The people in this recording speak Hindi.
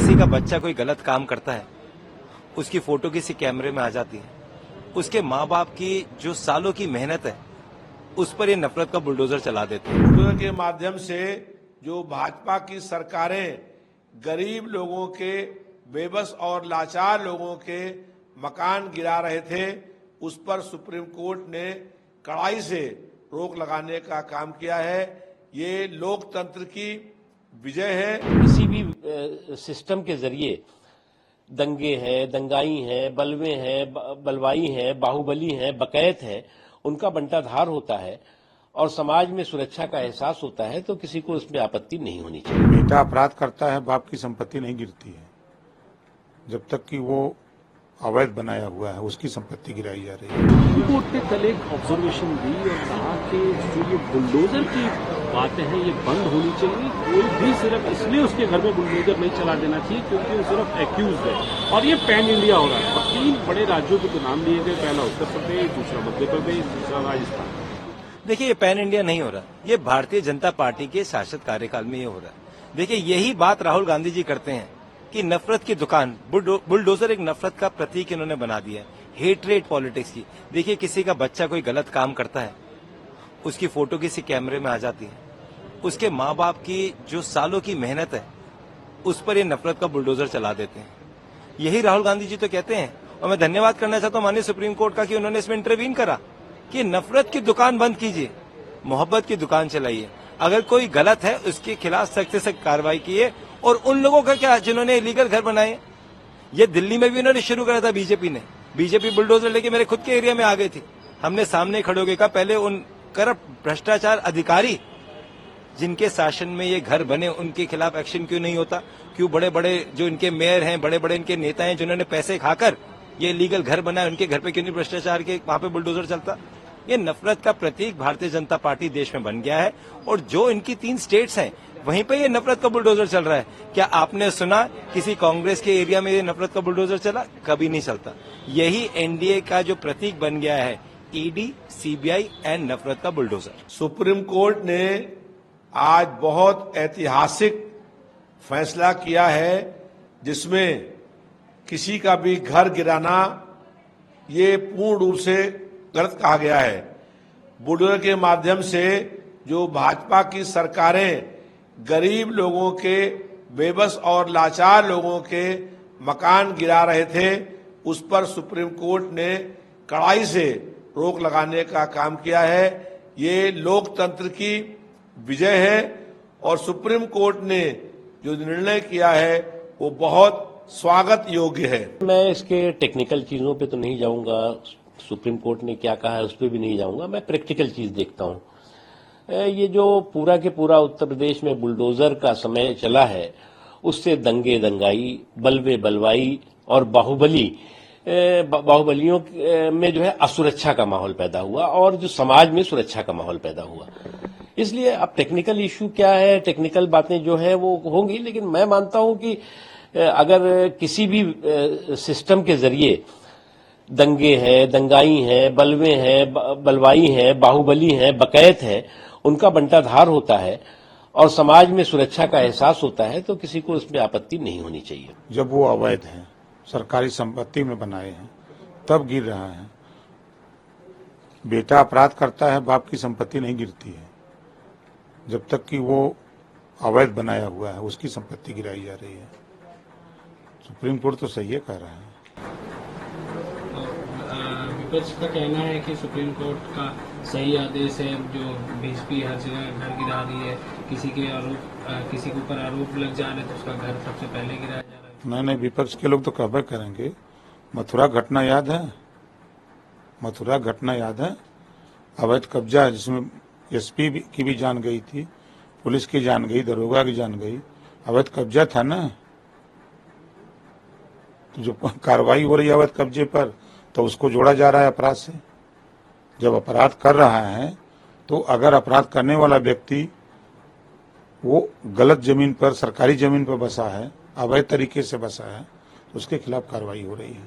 किसी का बच्चा कोई गलत काम करता है, उसकी फोटो किसी कैमरे में आ जाती है, उसके माँ बाप की जो सालों की मेहनत है उस पर ये नफरत का बुलडोजर चला देते हैं। बुलडोजर के माध्यम से जो भाजपा की सरकारें गरीब लोगों के, बेबस और लाचार लोगों के मकान गिरा रहे थे, उस पर सुप्रीम कोर्ट ने कड़ाई से रोक लगाने का काम किया है। ये लोकतंत्र की विजय है। किसी भी सिस्टम के जरिए दंगे हैं, दंगाई हैं, बलवे हैं, बलवाई हैं, बाहुबली हैं, बकैत हैं, उनका बंटाधार होता है और समाज में सुरक्षा का एहसास होता है, तो किसी को इसमें आपत्ति नहीं होनी चाहिए। बेटा अपराध करता है, बाप की संपत्ति नहीं गिरती है। जब तक कि वो अवैध बनाया हुआ है, उसकी संपत्ति गिराई जा रही है। कोर्ट ने कल एक ऑब्जर्वेशन दी और कहा कि जो ये बुलडोजर की बातें हैं ये बंद होनी चाहिए। कोई भी सिर्फ इसलिए उसके घर में बुलडोजर नहीं चला देना चाहिए क्योंकि वो सिर्फ एक्यूज है, और ये पैन इंडिया हो रहा है। और 3 बड़े राज्यों के तो नाम लिए गए, पहला उत्तर प्रदेश, दूसरा मध्य प्रदेश, तीसरा राजस्थान। देखिए, ये पैन इंडिया नहीं हो रहा, ये भारतीय जनता पार्टी के शासक कार्यकाल में ये हो रहा है। देखिए, यही बात राहुल गांधी जी करते हैं कि नफरत की दुकान, बुलडोजर एक नफरत का प्रतीक इन्होंने बना दिया है, हेटरेट पॉलिटिक्स की। देखिए, किसी का बच्चा कोई गलत काम करता है, उसकी फोटो किसी कैमरे में आ जाती है, उसके माँ बाप की जो सालों की मेहनत है उस पर ये नफरत का बुलडोजर चला देते हैं। यही राहुल गांधी जी तो कहते हैं, और मैं धन्यवाद करना चाहता हूं माननीय सुप्रीम कोर्ट का कि उन्होंने इसमें इंटरवीन करा कि नफरत की दुकान बंद कीजिए, मोहब्बत की दुकान चलाइए। अगर कोई गलत है उसके खिलाफ सख्त से सख्त कार्रवाई कीजिए। और उन लोगों का क्या जिन्होंने इलीगल घर बनाए, ये दिल्ली में भी उन्होंने शुरू करा था बीजेपी ने। बीजेपी बुलडोजर लेके मेरे खुद के एरिया में आ गई थी। हमने सामने खड़े होकर कहा, पहले उन करप्ट भ्रष्टाचार अधिकारी जिनके शासन में ये घर बने उनके खिलाफ एक्शन क्यों नहीं होता? क्यों बड़े बड़े जो इनके मेयर हैं, बड़े बड़े इनके नेता हैं जिन्होंने पैसे खाकर ये इलीगल घर बनाए, उनके घर पे क्यों नहीं भ्रष्टाचार के वहां पे बुलडोजर चलता? ये नफरत का प्रतीक भारतीय जनता पार्टी देश में बन गया है। और जो इनकी 3 स्टेट्स हैं वहीं पे ये नफरत का बुलडोजर चल रहा है। क्या आपने सुना किसी कांग्रेस के एरिया में ये नफरत का बुलडोजर चला? कभी नहीं चलता। यही एनडीए का जो प्रतीक बन गया है, ईडी, सीबीआई एंड नफरत का बुलडोजर। सुप्रीम कोर्ट ने आज बहुत ऐतिहासिक फैसला किया है, जिसमें किसी का भी घर गिराना ये पूर्ण रूप से गलत कहा गया है। बुलडोजर के माध्यम से जो भाजपा की सरकारें गरीब लोगों के, बेबस और लाचार लोगों के मकान गिरा रहे थे, उस पर सुप्रीम कोर्ट ने कड़ाई से रोक लगाने का काम किया है। ये लोकतंत्र की विजय है और सुप्रीम कोर्ट ने जो निर्णय किया है वो बहुत स्वागत योग्य है। मैं इसके टेक्निकल चीजों पे तो नहीं जाऊंगा, सुप्रीम कोर्ट ने क्या कहा है उस पर भी नहीं जाऊंगा। मैं प्रैक्टिकल चीज देखता हूं। ये जो पूरा के पूरा उत्तर प्रदेश में बुलडोजर का समय चला है, उससे दंगे दंगाई, बलवे बलवाई और बाहुबलियों में जो है असुरक्षा का माहौल पैदा हुआ और जो समाज में सुरक्षा का माहौल पैदा हुआ। इसलिए अब टेक्निकल इश्यू क्या है, टेक्निकल बातें जो है वो होंगी, लेकिन मैं मानता हूं कि अगर किसी भी सिस्टम के जरिए दंगे हैं, दंगाई हैं, बलवे हैं, बलवाई हैं, बाहुबली हैं, बकैत हैं, उनका बंटाधार होता है और समाज में सुरक्षा का एहसास होता है, तो किसी को इसमें आपत्ति नहीं होनी चाहिए। जब वो अवैध है, सरकारी संपत्ति में बनाए हैं, तब गिर रहा है। बेटा अपराध करता है, बाप की संपत्ति नहीं गिरती है। जब तक कि वो अवैध बनाया हुआ है, उसकी संपत्ति गिराई जा रही है। सुप्रीम कोर्ट तो सही है कह रहा है। विपक्ष का कहना है कि सुप्रीम कोर्ट का सही आदेश है, जो बीजेपी हर जगह घर गिरा रही है, किसी के ऊपर आरोप लग जा रहे तो उसका घर सबसे पहले गिराया जा रहा है। नहीं, विपक्ष के लोग तो कहबे करेंगे। मथुरा घटना याद है? मथुरा घटना याद है? अवैध कब्जा जिसमें एसपी की भी जान गई थी, पुलिस की जान गई, दरोगा की जान गई। अवैध कब्जा था ना, तो जो कार्रवाई हो रही है अवैध कब्जे पर, तो उसको जोड़ा जा रहा है अपराध से। जब अपराध कर रहा है तो अगर अपराध करने वाला व्यक्ति वो गलत जमीन पर, सरकारी जमीन पर बसा है, अवैध तरीके से बसा है, तो उसके खिलाफ कार्रवाई हो रही है।